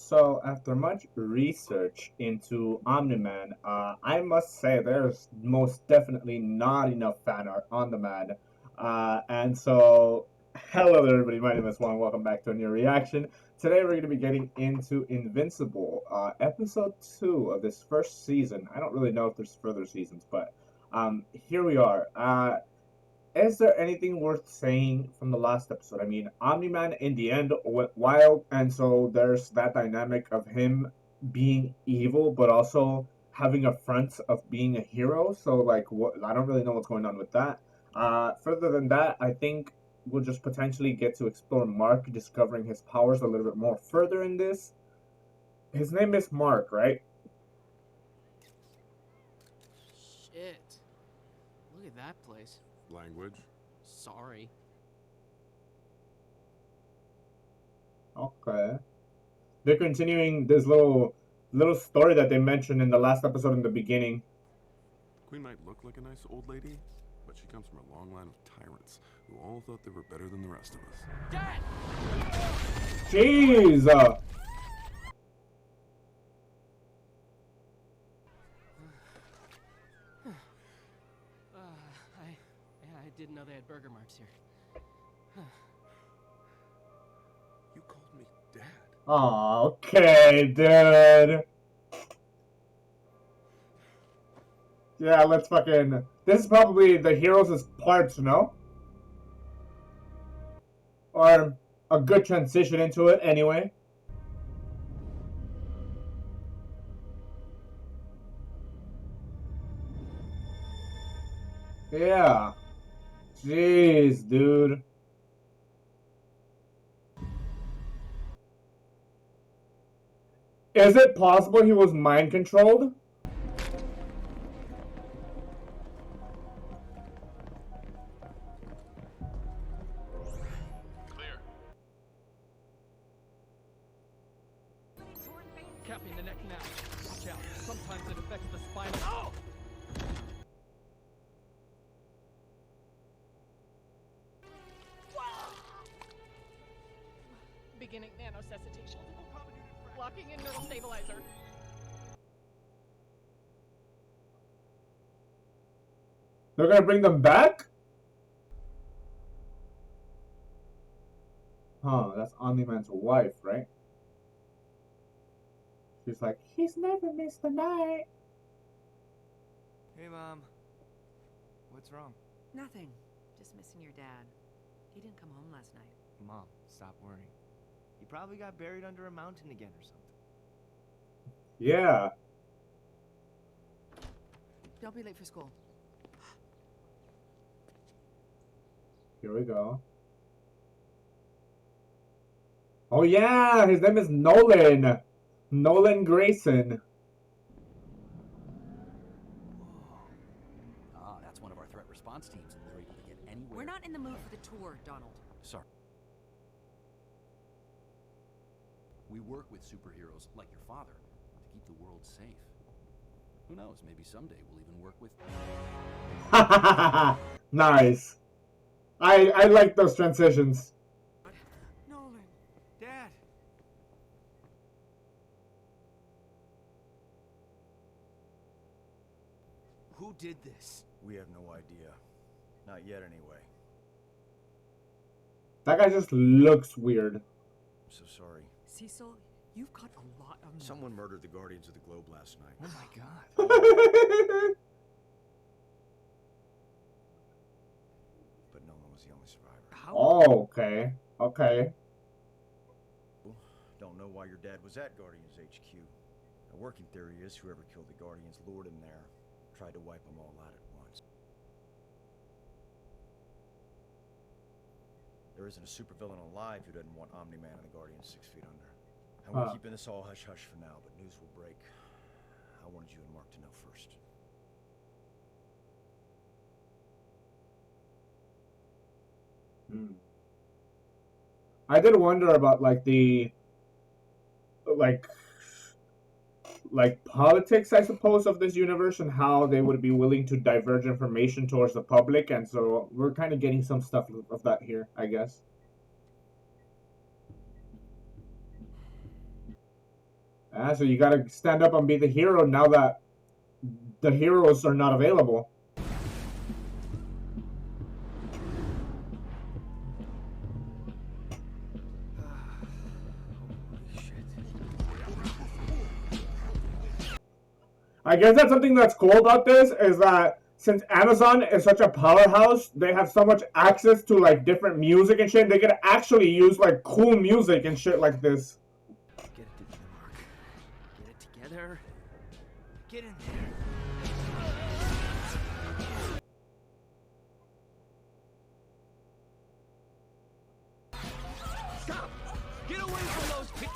So, after much research into Omni-man, I must say there's most definitely not enough fan art on the man. Hello there, everybody. My name is Juan. Welcome back to a new reaction. Today, we're going to be getting into Invincible, episode 2 of this first season. I don't really know if there's further seasons, but here we are. Is there anything worth saying from the last episode? I mean, Omni-Man in the end went wild, and so there's that dynamic of him being evil, but also having a front of being a hero. So, like, what I don't really know what's going on with that. Further than that, I think we'll just potentially get to explore Mark discovering his powers a little bit more further in this. His name is Mark, right? Shit. Look at that place. Language? Sorry. Okay. They're continuing this little story that they mentioned in the last episode in the beginning. Queen might look like a nice old lady, but she comes from a long line of tyrants who all thought they were better than the rest of us. Dad! Jeez! I didn't know they had burger marks here. You called me Dad. Oh, okay, dude. Yeah, let's fucking... This is probably the heroes' parts, no? Or a good transition into it, anyway. Yeah. Jeez, dude. Is it possible he was mind controlled? Clear. Capping the neck now. Watch out. Sometimes it affects the spinal. Oh! Beginning nanosuscitation. Locking in neural stabilizer. They're gonna bring them back? Huh, that's Omni-Man's wife, right? She's like, he's never missed a night. Hey, Mom. What's wrong? Nothing. Just missing your dad. He didn't come home last night. Mom, stop worrying. He probably got buried under a mountain again or something. Yeah. Don't be late for school. Here we go. Oh yeah, his name is Nolan. Nolan Grayson. Ah, that's one of our threat response teams. They're able to get anywhere. We're not in the mood for the tour, Donald. Sorry. We work with superheroes like your father to keep the world safe. Who knows, maybe someday we'll even work with... Nice. I like those transitions. Nolan! Dad! Who did this? We have no idea. Not yet, anyway. That guy just looks weird. I'm so sorry. Cecil, you've got a lot of... Someone murdered the Guardians of the Globe last night. Oh my god. But Nolan was the only survivor. How? Oh, okay. Okay. Don't know why your dad was at Guardians HQ. A working theory is whoever killed the Guardians lured him there. Tried to wipe them all out at once. There isn't a supervillain alive who doesn't want Omni-Man and the Guardians 6 feet under. And we're keeping this all hush-hush for now, but news will break. I wanted you and Mark to know first. I did wonder about like the like politics, I suppose, of this universe and how they would be willing to diverge information towards the public, and so we're kind of getting some stuff of that here, I guess. So you gotta stand up and be the hero now that the heroes are not available. I guess that's something that's cool about this is that since Amazon is such a powerhouse, they have so much access to like different music and shit. They can actually use like cool music and shit like this. Get it together, Mark. Get it together. Get in there. Stop! Get away from those people!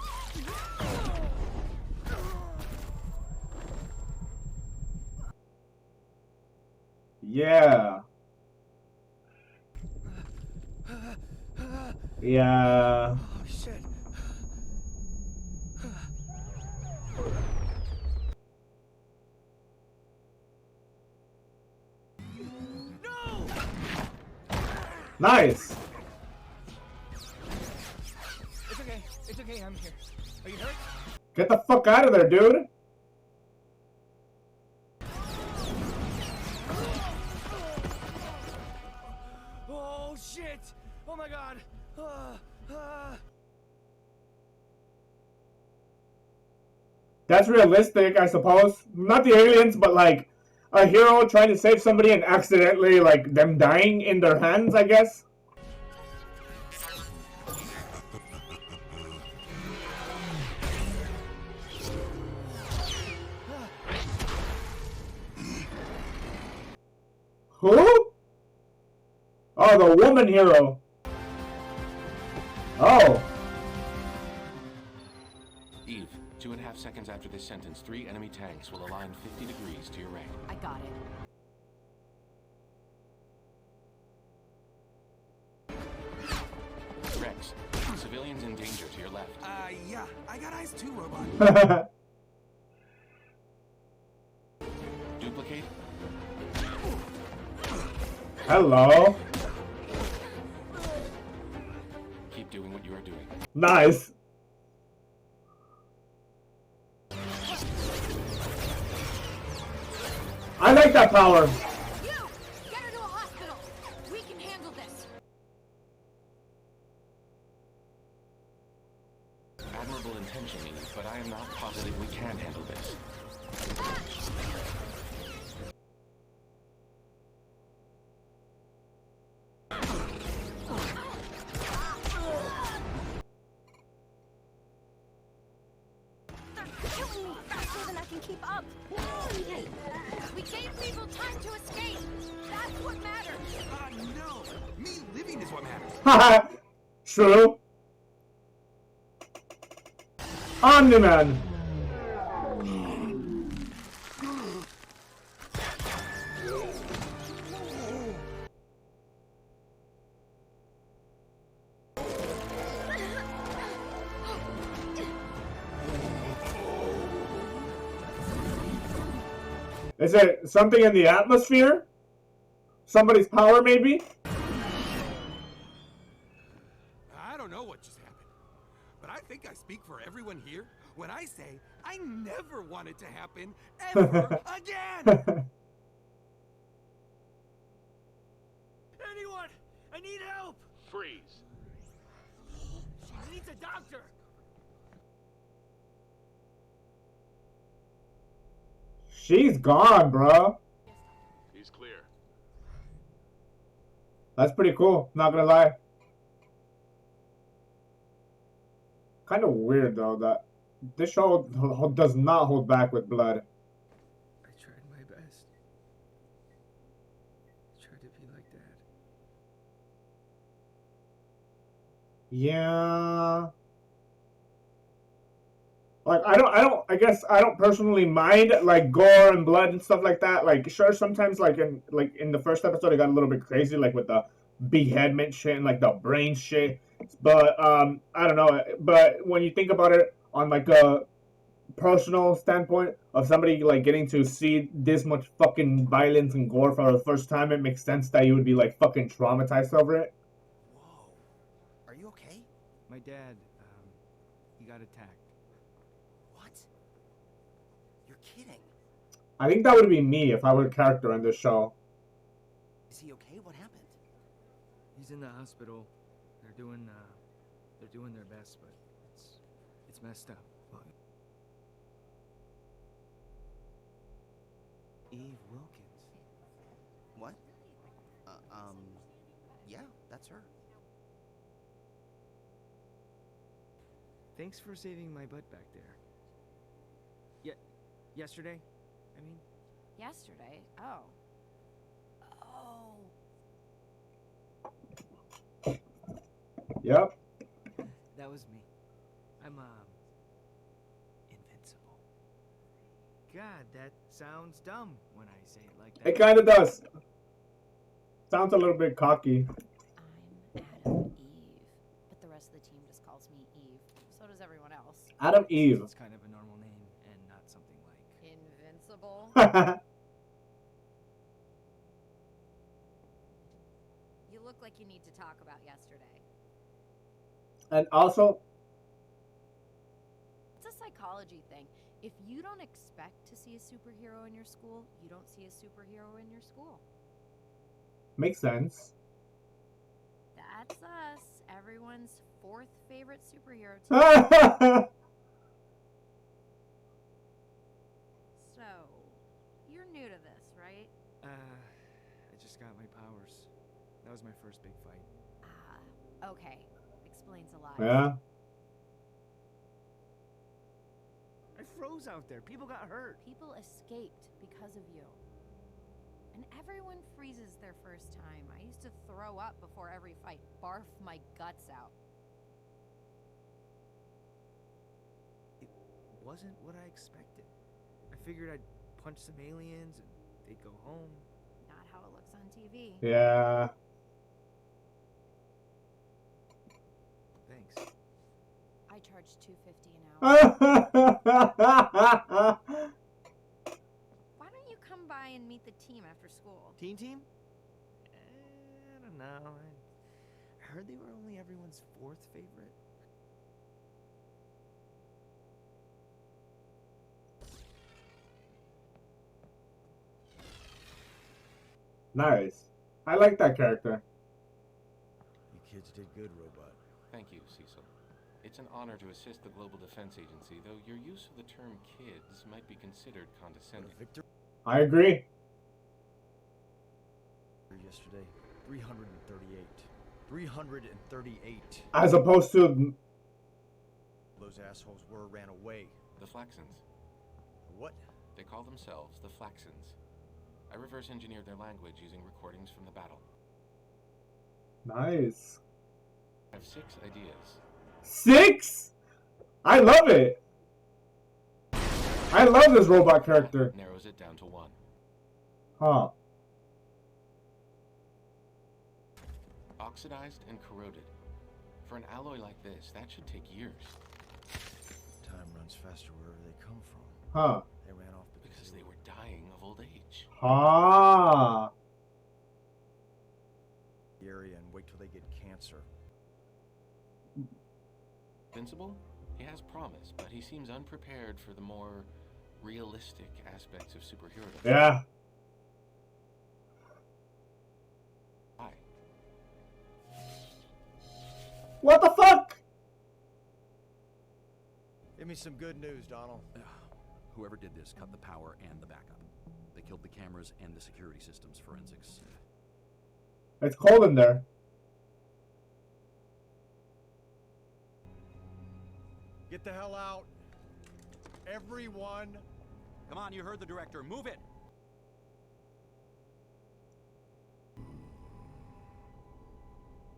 Yeah. Yeah. Oh, shit. No! Nice. It's okay. It's okay. I'm here. Are you hurt? Get the fuck out of there, dude. Oh, shit! Oh, my God! That's realistic, I suppose. Not the aliens, but like a hero trying to save somebody and accidentally like them dying in their hands, I guess. Who? Oh, the woman hero. Oh. Eve, 2.5 seconds after this sentence, 3 enemy tanks will align 50 degrees to your right. I got it. Rex, civilians in danger to your left. Yeah, I got eyes too, robot. Duplicate. Hello. Keep doing what you are doing. Nice. I like that power. You! Get her to a hospital! We can handle this! Admirable intention, Eve, but I am not positive we can handle this. Keep up. We gave people time to escape. That's what matters. No! Me living is what matters. Haha. True. Omni-man. Is it something in the atmosphere? Somebody's power, maybe? I don't know what just happened, but I think I speak for everyone here when I say I never want it to happen ever again! Anyone! I need help! Freeze. She needs a doctor! She's gone, bro. He's clear. That's pretty cool, not gonna lie. Kind of weird, though, that this show does not hold back with blood. I tried my best. I tried to be like Dad. Yeah. Like, I guess I don't personally mind, like, gore and blood and stuff like that. Like, sure, sometimes, like in the first episode, it got a little bit crazy, like, with the beheadment shit and, like, the brain shit. But, I don't know. But when you think about it on, like, a personal standpoint of somebody, like, getting to see this much fucking violence and gore for the first time, it makes sense that you would be, like, fucking traumatized over it. Whoa. Are you okay? My dad, he got attacked. What? kidding. I think that would be me if I were a character in this show. Is he okay? What happened? He's in the hospital. They're doing their best, but it's messed up. Eve Wilkins. What? Yeah, that's her. Thanks for saving my butt back there. Yesterday, I mean. Yesterday? Oh. Oh. Yep. That was me. I'm, invincible. God, that sounds dumb when I say it like that. It kind of does. Sounds a little bit cocky. I'm Adam Eve, but the rest of the team just calls me Eve. So does everyone else. Adam Eve. It's kind of a normal name and not something like Invincible. You look like you need to talk about yesterday. And also, It's a psychology thing. If you don't expect to see a superhero in your school, you don't see a superhero in your school. makes sense. That's us. Everyone's fourth favorite superhero team. So, you're new to this, right? I just got my powers. That was my first big fight. Okay. Explains a lot. Yeah. I froze out there. People got hurt. People escaped because of you. And everyone freezes their first time. I used to throw up before every fight, barf my guts out. It wasn't what I expected. I figured I'd punch some aliens and they'd go home. Not how it looks on TV. Yeah. Thanks. I charge $2.50 an hour. Why don't you come by and meet the team after school? Team? I don't know. I heard they were only everyone's fourth favorite. Nice. I like that character. You kids did good, Robot. Thank you, Cecil. It's an honor to assist the Global Defense Agency, though your use of the term kids might be considered condescending. Victor I agree. yesterday, 338. 338. As opposed to Those assholes ran away. The Flaxons. What? They call themselves the Flaxons. I reverse engineered their language using recordings from the battle. nice. I have 6 ideas. 6? I love it. I love this robot character. Narrows it down to 1. Huh. Oxidized and corroded. For an alloy like this, that should take years. Time runs faster wherever they come from. Huh. They ran off Because they were dying of old age. Ah. the area and wait till they get cancer. Invincible? He has promise, but he seems unprepared for the more realistic aspects of superheroism. Yeah. Why? What the fuck? Give me some good news, Donald. Whoever did this cut the power and the backup. They killed the cameras and the security systems forensics. It's cold in there. Get the hell out. Everyone. Come on, you heard the director. Move it!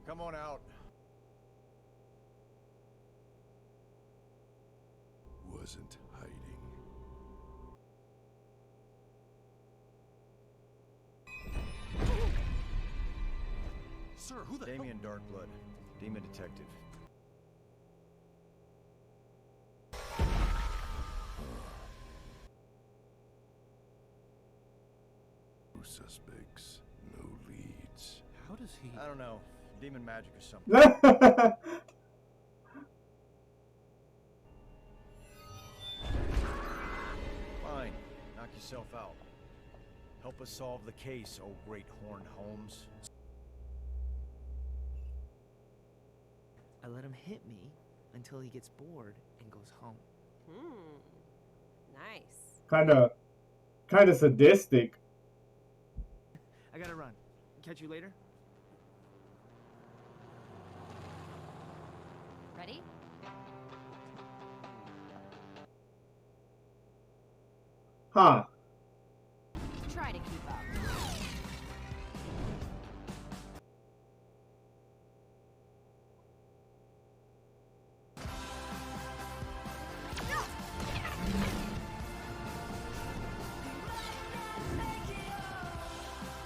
Come on out. Wasn't hiding. Sir, who the Damien Darkblood, Demon Detective. No suspects, no leads. How does he... I don't know. Demon magic or something. Fine. yourself out. Help us solve the case, oh great horned Holmes. I let him hit me until he gets bored and goes home. Nice. Kind of sadistic. I gotta run. Catch you later. Ready? Huh. Try to keep up.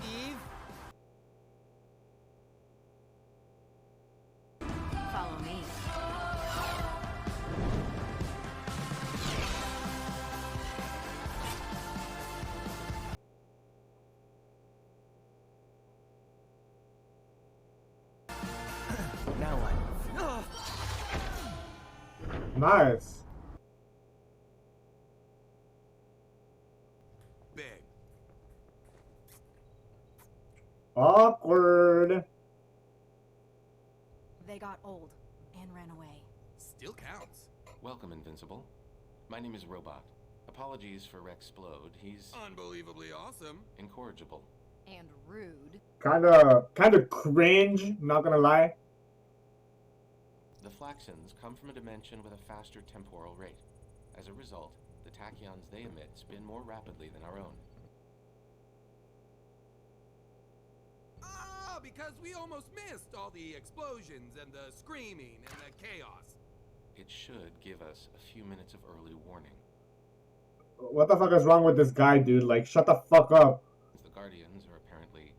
Eve? Follow me. Now what? Nice. Big. Awkward. They got old and ran away. Still counts. Welcome, Invincible. My name is Robot. Apologies for Rexplode. He's Unbelievably awesome. incorrigible. And rude. Kinda cringe, not gonna lie. The Flaxons come from a dimension with a faster temporal rate. As a result, the tachyons they emit spin more rapidly than our own. Ah, because we almost missed all the explosions and the screaming and the chaos. It should give us a few minutes of early warning. What the fuck is wrong with this guy, dude? Like, shut the fuck up. The Guardians are apparently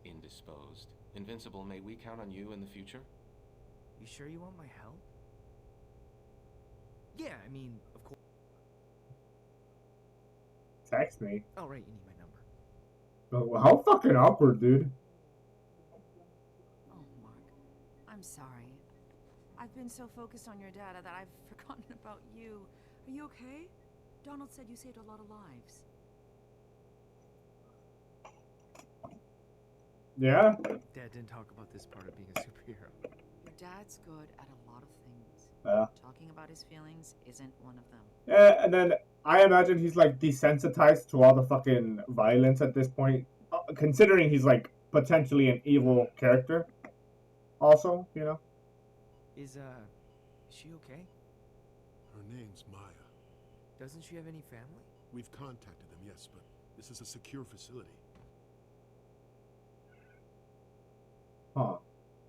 indisposed. Invincible, may we count on you in the future? You sure you want my help? Yeah, I mean, of course. Text me. Oh, right, you need my number. Oh, how fucking awkward, dude. Oh, Mark, I'm sorry. I've been so focused on your data that I've forgotten about you. Are you okay? Donald said you saved a lot of lives. Yeah? Dad didn't talk about this part of being a superhero. Your dad's good at a lot of things. Yeah. Talking about his feelings isn't one of them. Yeah, and then I imagine he's like desensitized to all the fucking violence at this point, considering he's like potentially an evil character. Also, you know. Is she okay? Her name's Maya. Doesn't she have any family? We've contacted them, yes, but this is a secure facility. Huh.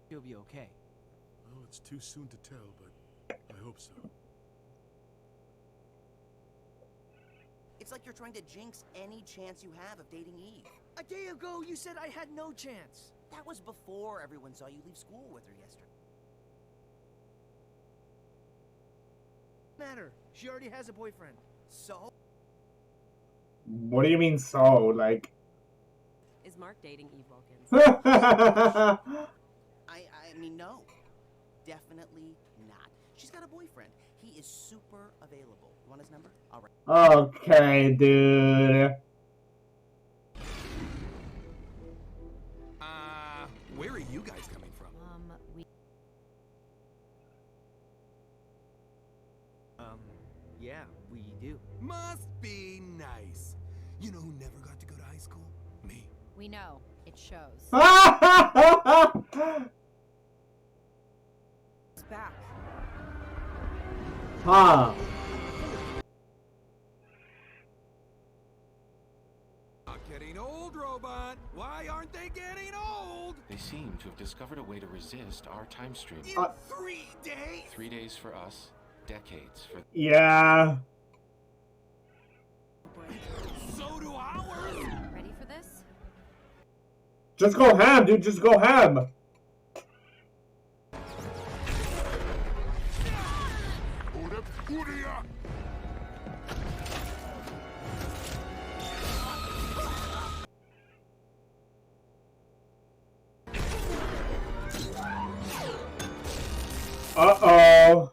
She'll be okay. Well, it's too soon to tell, but I hope so. It's like you're trying to jinx any chance you have of dating Eve. A day ago, you said I had no chance. That was before everyone saw you leave school with her yesterday. Matter. She already has a boyfriend. So? What do you mean so? Like... Is Mark dating Eve Wilkins? I mean, no. Definitely not. She's got a boyfriend. He is super available. You want his number? All right. Okay, dude. Where are you guys coming from? We... Yeah, we do. Must be nice. You know who never got to go to high school? Me. We know. It shows. It's back. Huh. Not getting old, Robot. Why aren't they getting old? They seem to have discovered a way to resist our time stream. In 3 days? 3 days for us, decades for... Yeah. So do ours. Ready for this? Just go ham, dude. Just go ham. Uh-oh.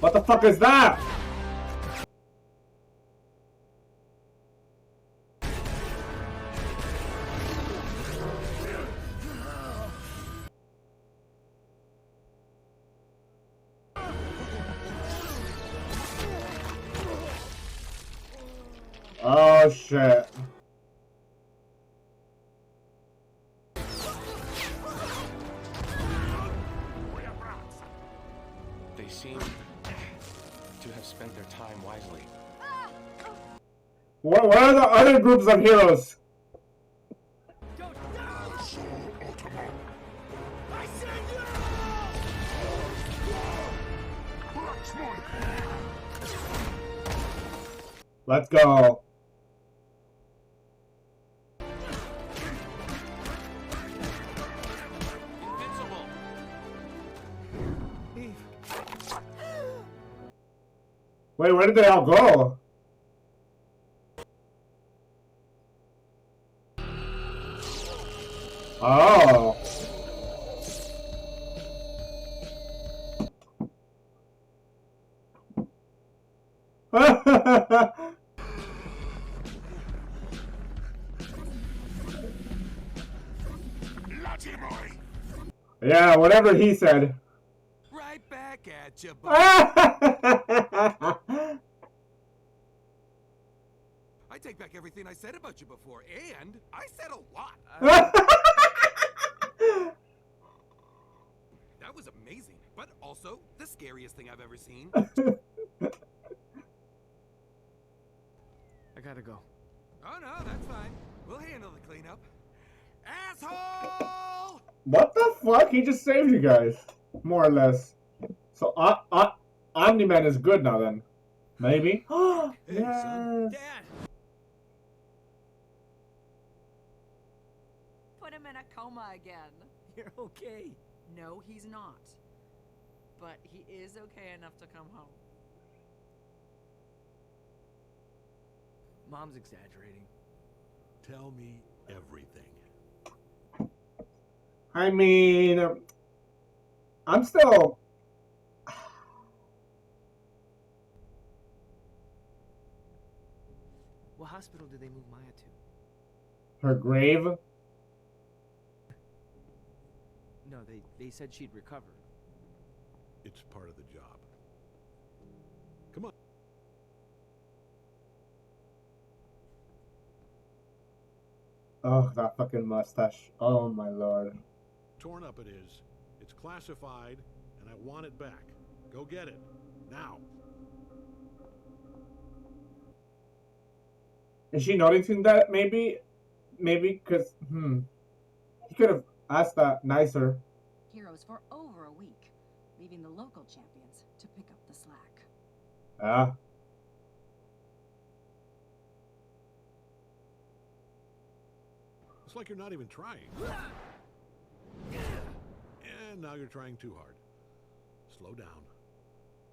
What the fuck is that? Oh shit. They seem to have spent their time wisely. What are the other groups of heroes? Let's go. Invincible. Wait, where did they all go? Oh. Yeah, whatever he said. Right back at you, bud. I take back everything I said about you before, and I said a lot. That was amazing, but also the scariest thing I've ever seen. I gotta go. Oh no, that's fine. We'll handle the cleanup. Asshole! What the fuck? He just saved you guys, more or less. So Omni-man is good now then, maybe. Hey, son. Dad! Put him in a coma again. You're okay. No, he's not. But he is okay enough to come home. Mom's exaggerating. Tell me everything. I mean, I'm still. What hospital did they move Maya to? Her grave? No, they said she'd recover. It's part of the job. Come on. Oh, that fucking mustache. Oh my lord. Torn up it is. It's classified, and I want it back. Go get it. Now. Is she noticing that? Maybe because he could have asked that nicer. Heroes for over a week, leaving the local champions to pick up the slack. Yeah. It's like you're not even trying. And now you're trying too hard. Slow down.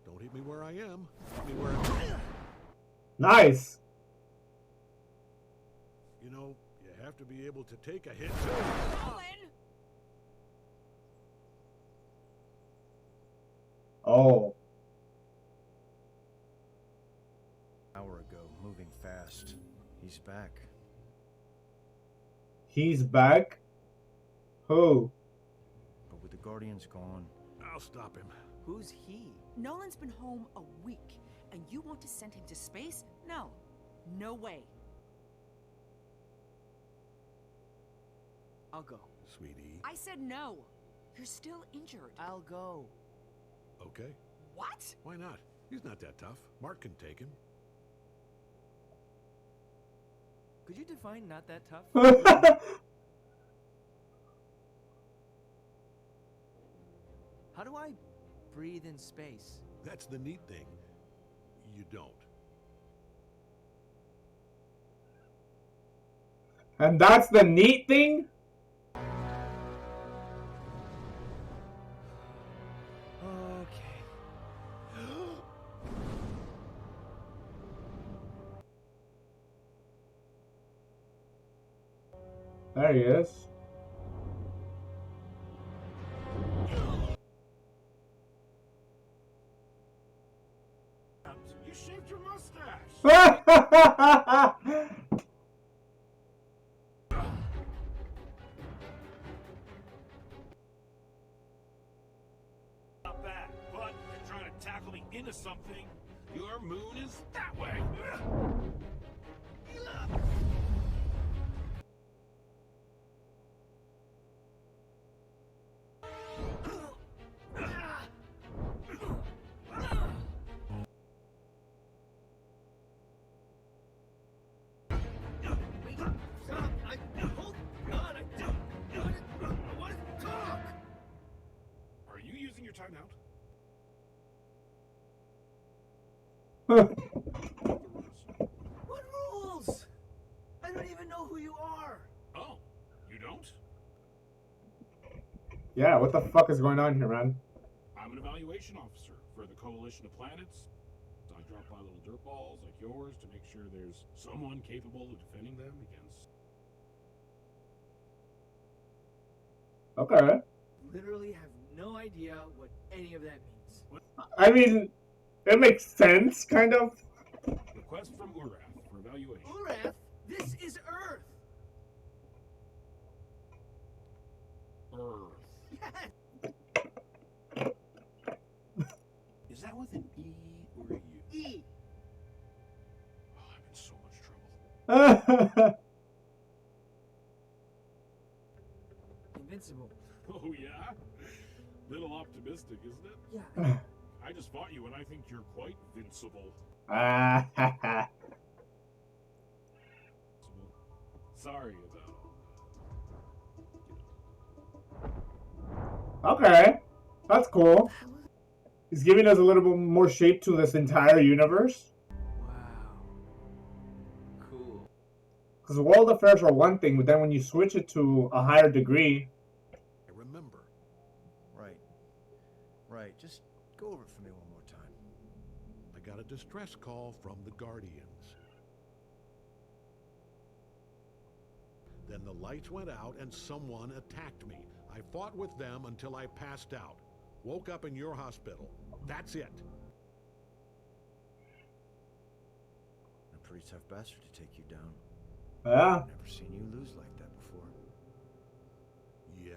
Don't hit me where I am. Hit me where I'm. Nice. You know, you have to be able to take a hit. Oh. Hour ago, moving fast. He's back. He's back? Who? But with the Guardians gone, I'll stop him. Who's he? Nolan's been home a week, and you want to send him to space? No. No way. I'll go. Sweetie. I said no. You're still injured. I'll go. Okay. What? Why not? He's not that tough. Mark can take him. Could you define not that tough? How do I breathe in space? That's the neat thing. You don't. And that's the neat thing? Okay. There he is. Not bad, but you're trying to tackle me into something. Your moon is that way. Are you using your timeout? What rules? I don't even know who you are. Oh, you don't? Yeah, what the fuck is going on here, man? I'm an evaluation officer for the Coalition of Planets. I drop by little dirt balls like yours to make sure there's someone capable of defending them against... Okay. Literally have no idea what any of that means. I mean, it makes sense, kind of. Request from Urath for evaluation. Urath? This is Earth! Earth. Yes! Is that with an E or a U? E! Oh, I'm in so much trouble. Invincible. Oh, yeah? Little optimistic, isn't it? Yeah. I just fought you and I think you're quite vincible. Sorry about... Okay. That's cool. He's giving us a little bit more shape to this entire universe. Wow. Cool. Because world affairs are one thing, but then when you switch it to a higher degree... Remember. Right. Right. Just go over it for me one more time. I got a distress call from the Guardians. Then the lights went out and someone attacked me. I fought with them until I passed out. Woke up in your hospital. That's it. A pretty tough bastard to take you down. Yeah. I've never seen you lose like that before. Yeah.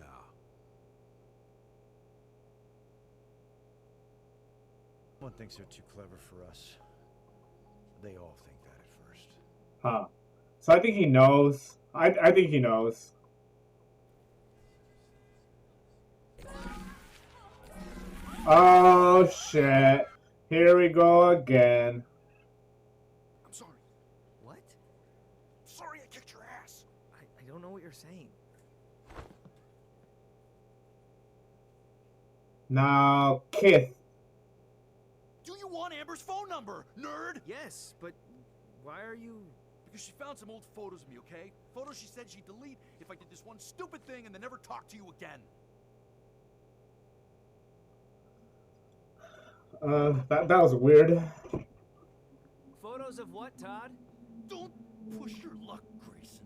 One thinks they're too clever for us. They all think that at first. Huh. So I think he knows. I think he knows. Oh shit. Here we go again. I'm sorry. What? Sorry I kicked your ass. I don't know what you're saying. Now, Kith. Do you want Amber's phone number, nerd? Yes, but why are you... Because she found some old photos of me, okay? Photos she said she'd delete if I did this one stupid thing and then never talk to you again. That was weird. Photos of what, Todd? Don't push your luck, Grayson.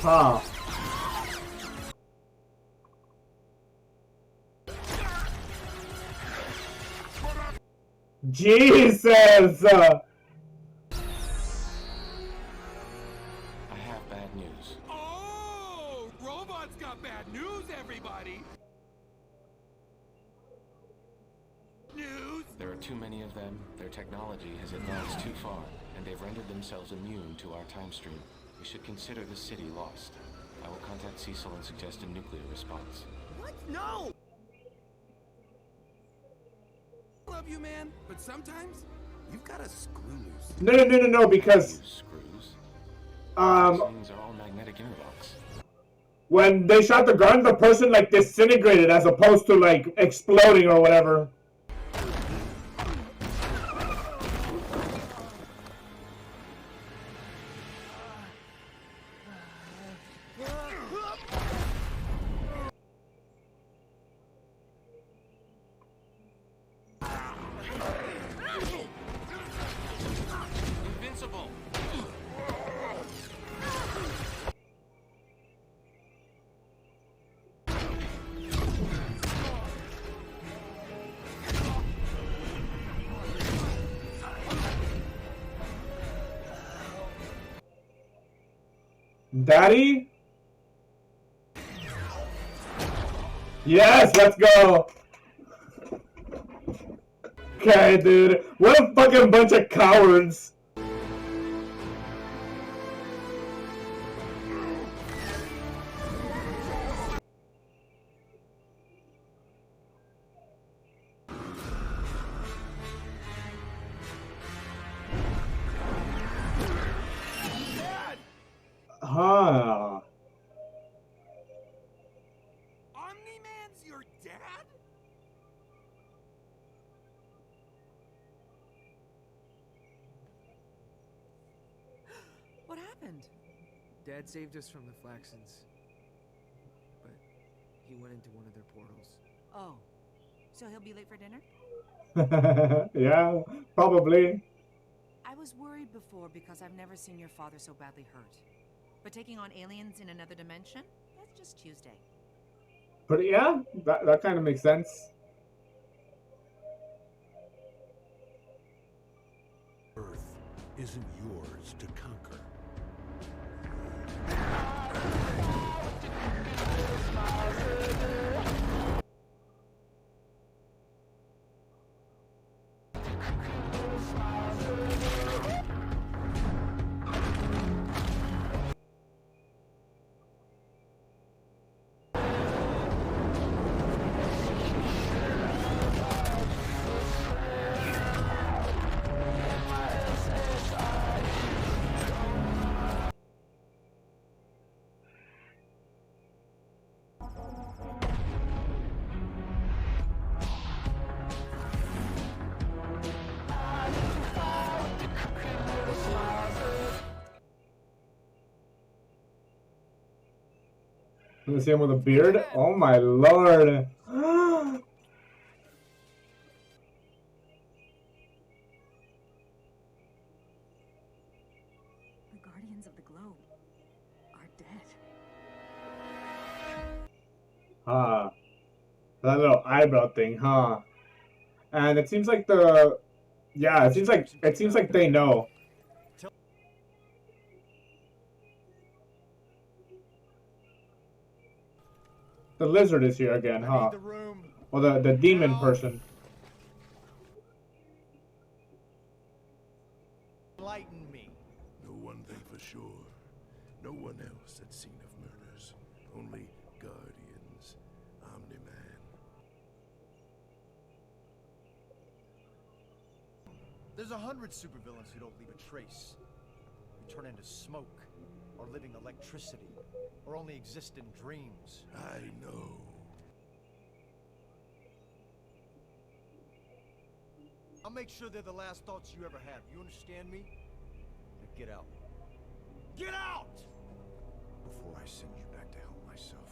Huh. Jesus! I have bad news. Oh! Robots got bad news, everybody! News! There are too many of them, their technology has advanced too far, and they've rendered themselves immune to our time stream. We should consider the city lost. I will contact Cecil and suggest a nuclear response. What? No! Love you, man, but sometimes you've got a screw loose. No, because... Screws? Um... These are all magnetic interlocks. When they shot the gun, the person, like, disintegrated as opposed to, like, exploding or whatever. Invincible! Daddy? Yes, let's go! Okay, dude. What a fucking bunch of cowards! Huh. Omni-man's your dad? What happened? Dad saved us from the Flaxons. But he went into one of their portals. Oh, so he'll be late for dinner? Yeah, probably. I was worried before because I've never seen your father so badly hurt. But taking on aliens in another dimension? That's just Tuesday. But yeah, that kind of makes sense. Earth isn't yours to conquer. Let me see him with a beard. Oh my lord. The Guardians of the Globe are dead. Huh. That little eyebrow thing, huh? And it seems like yeah, it seems like they know. The lizard is here again, huh? Or the demon person. Enlighten me. Know one thing for sure. No one else had seen of murders. Only Guardians. Omni-man. There's 100 supervillains who don't leave a trace. Who turn into smoke, or living electricity, or only exist in dreams. I know. I'll make sure they're the last thoughts you ever have. You understand me? Now get out. Get out! Before I send you back to help myself.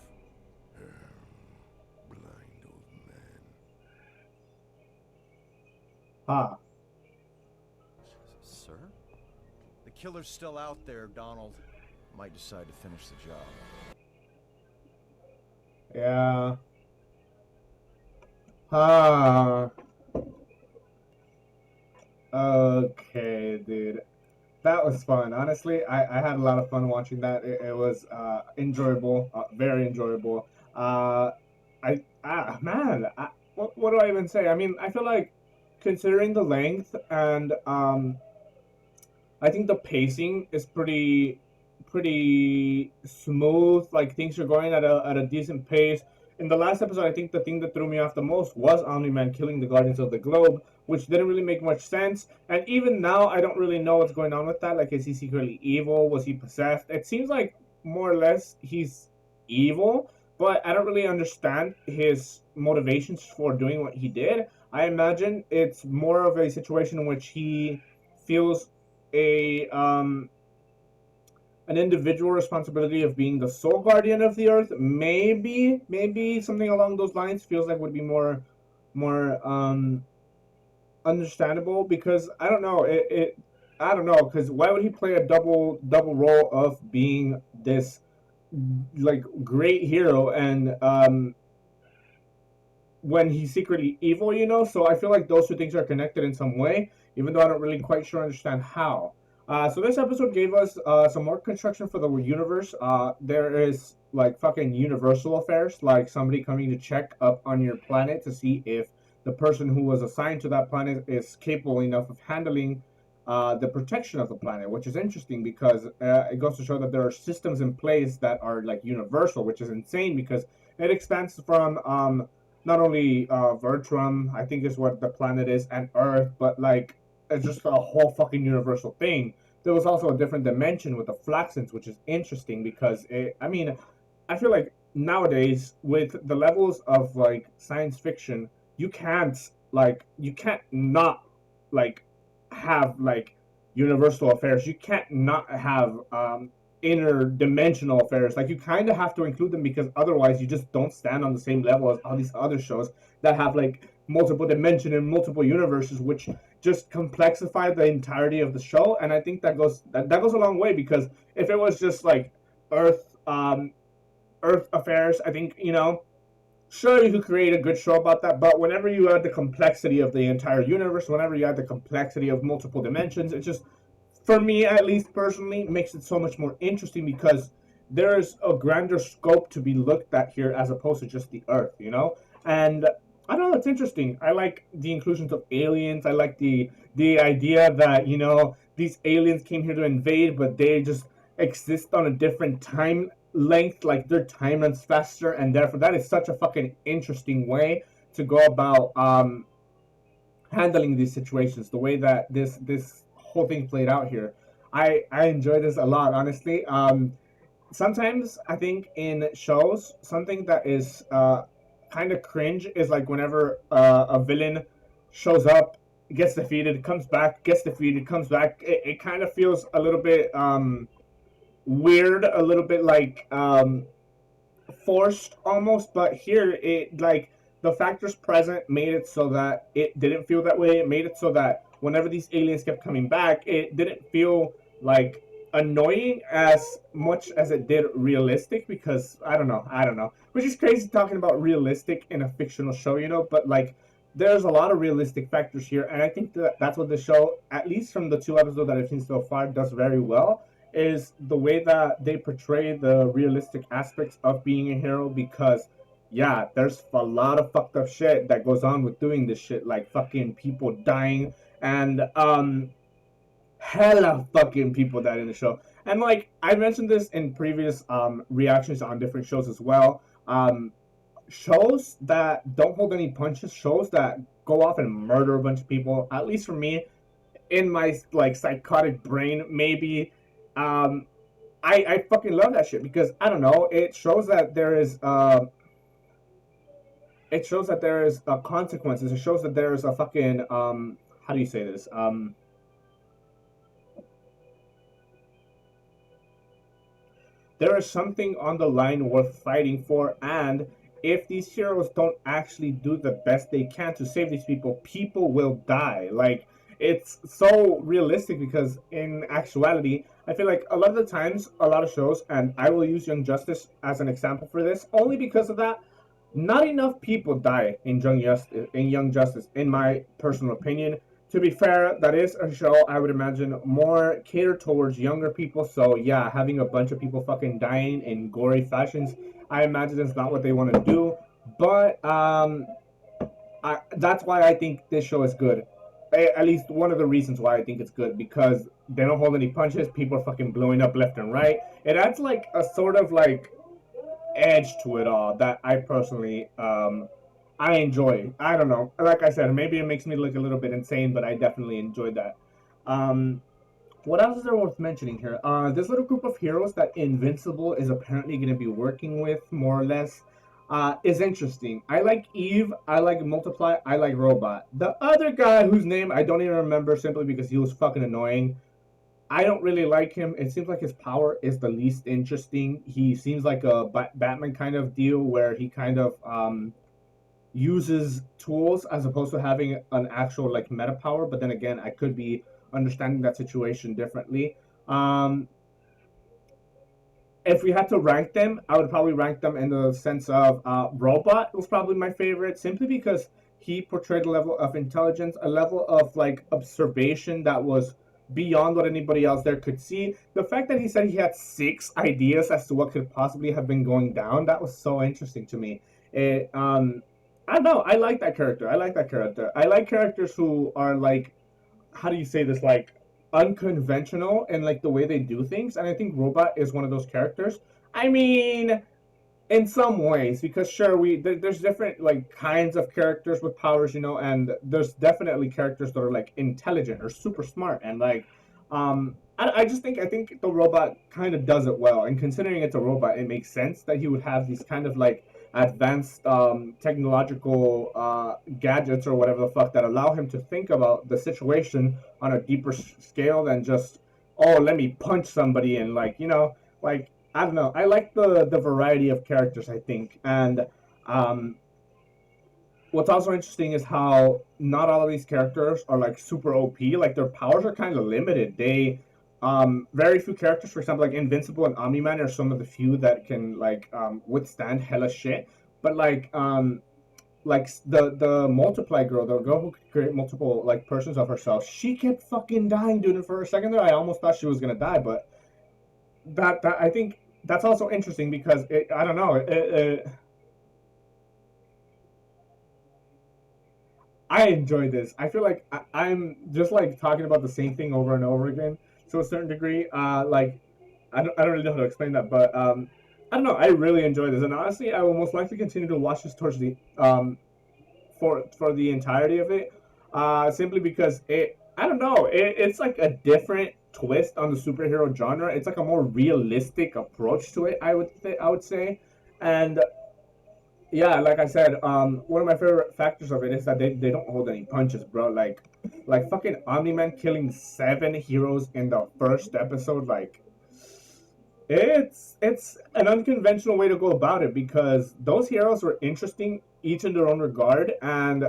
Blind old man. Huh. Sir? The killer's still out there, Donald. Might decide to finish the job. Yeah. Huh. Okay, dude. That was fun. Honestly, I had a lot of fun watching that. It was enjoyable, very enjoyable. What do I even say? I mean, I feel like considering the length and I think the pacing is pretty smooth. Like things are going at a decent pace. In the last episode, I think the thing that threw me off the most was Omni-Man killing the Guardians of the Globe, which didn't really make much sense. And even now, I don't really know what's going on with that. Like, is he secretly evil? Was he possessed? It seems like more or less he's evil, but I don't really understand his motivations for doing what he did. I imagine it's more of a situation in which he feels an individual responsibility of being the sole guardian of the earth. Maybe something along those lines feels like would be more understandable, because I don't know, I don't know, because why would he play a double role of being this like great hero and when he's secretly evil, you know? So I feel like those two things are connected in some way, even though I don't really quite sure understand how. So this episode gave us some more construction for the universe. There is like fucking universal affairs, like somebody coming to check up on your planet to see if the person who was assigned to that planet is capable enough of handling the protection of the planet, which is interesting because it goes to show that there are systems in place that are like universal, which is insane because it expands from not only Vertrum, I think is what the planet is, and Earth, but like it's just a whole fucking universal thing. There was also a different dimension with the Flaxens, which is interesting because I mean, I feel like nowadays with the levels of like science fiction, you can't not like have like universal affairs. You can't not have interdimensional affairs. Like you kind of have to include them because otherwise you just don't stand on the same level as all these other shows that have like multiple dimension and multiple universes, which just complexify the entirety of the show. And I think that goes a long way because if it was just like Earth Earth affairs, I think sure you could create a good show about that, but whenever you add the complexity of the entire universe, whenever you add the complexity of multiple dimensions, it just, for me at least personally, makes it so much more interesting because there's a grander scope to be looked at here as opposed to just the Earth. And I don't know, it's interesting. I like the inclusions of aliens. I like the idea that these aliens came here to invade, but they just exist on a different time length, like their time runs faster, and therefore that is such a fucking interesting way to go about handling these situations. The way that this whole thing played out here, I enjoy this a lot, honestly. Sometimes I think in shows something that is kind of cringe is like whenever a villain shows up, gets defeated, comes back, gets defeated, comes back. It kind of feels a little bit weird, a little bit like forced almost. But here, it like the factors present made it so that it didn't feel that way. It made it so that whenever these aliens kept coming back, it didn't feel like annoying as much as it did realistic. Because I don't know, which is crazy talking about realistic in a fictional show, but like there's a lot of realistic factors here, and I think that that's what the show, at least from the two episodes that I've seen so far, does very well, is the way that they portray the realistic aspects of being a hero. Because yeah, there's a lot of fucked up shit that goes on with doing this shit, like fucking people dying, and hella fucking people died in the show. And like I mentioned this in previous reactions on different shows as well. Shows that don't hold any punches, shows that go off and murder a bunch of people, at least for me, in my like psychotic brain, maybe. I fucking love that shit because I don't know. It shows that there is consequences. It shows that there is a fucking how do you say this? There is something on the line worth fighting for, and if these heroes don't actually do the best they can to save these people, people will die. Like, it's so realistic because in actuality, I feel like a lot of the times, a lot of shows, and I will use Young Justice as an example for this, only because of that, not enough people die in Young Justice, in my personal opinion. To be fair, that is a show I would imagine more catered towards younger people. So yeah, having a bunch of people fucking dying in gory fashions, I imagine it's not what they want to do. But that's why I think this show is good. At least one of the reasons why I think it's good, because they don't hold any punches. People are fucking blowing up left and right. It adds like a sort of like edge to it all that I personally I enjoy. I don't know. Like I said, maybe it makes me look a little bit insane, but I definitely enjoyed that. Um, what else is there worth mentioning here? This little group of heroes that Invincible is apparently going to be working with, more or less, is interesting. I like Eve, I like Multiply, I like Robot. The other guy whose name I don't even remember simply because he was fucking annoying, I don't really like him. It seems like his power is the least interesting. He seems like a Batman kind of deal where he kind of uses tools as opposed to having an actual like meta power. But then again, I could be understanding that situation differently. If we had to rank them, I would probably rank them in the sense of Robot was probably my favorite, simply because he portrayed a level of intelligence, a level of like observation that was beyond what anybody else there could see. The fact that he said he had 6 ideas as to what could possibly have been going down, that was so interesting to me. It, I don't know. I like that character. I like that character. I like characters who are like, how do you say this, like unconventional in like the way they do things, and I think Robot is one of those characters. I mean, in some ways, because sure, there's different like kinds of characters with powers, and there's definitely characters that are like intelligent or super smart, and like I think the Robot kind of does it well, and considering it's a robot, it makes sense that he would have these kind of like advanced technological gadgets or whatever the fuck that allow him to think about the situation on a deeper scale than just, oh, let me punch somebody, and like, like, I don't know. I like the variety of characters, I think, and um, what's also interesting is how not all of these characters are like super OP. Like their powers are kind of limited. Very few characters, for example, like Invincible and Omni-man, are some of the few that can like withstand hella shit. But like the multiply girl, the girl who could create multiple like persons of herself, she kept fucking dying, dude. And for a second there, I almost thought she was gonna die, but that I think that's also interesting because I don't know. I enjoy this. I feel like I'm just like talking about the same thing over and over again to a certain degree. Like I don't really know how to explain that, but I don't know. I really enjoy this, and honestly, I will most likely continue to watch this towards the for the entirety of it, simply because I don't know, it's like a different twist on the superhero genre. It's like a more realistic approach to it. I would say, and yeah, like I said, one of my favorite factors of it is that they don't hold any punches, bro. Like fucking Omni-Man killing 7 heroes in the first episode, like it's an unconventional way to go about it because those heroes were interesting each in their own regard, and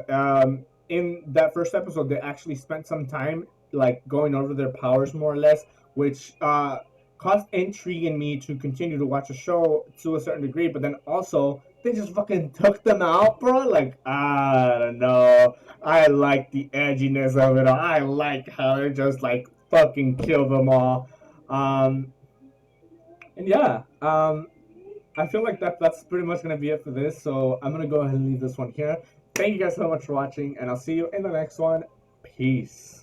in that first episode, they actually spent some time like going over their powers more or less, which caused intrigue in me to continue to watch the show to a certain degree. But then also, they just fucking took them out, bro. Like I don't know, I like the edginess of it all. I like how they just like fucking kill them all. Um, and yeah, I feel like that's pretty much gonna be it for this. So I'm gonna go ahead and leave this one here. Thank you guys so much for watching, and I'll see you in the next one. Peace.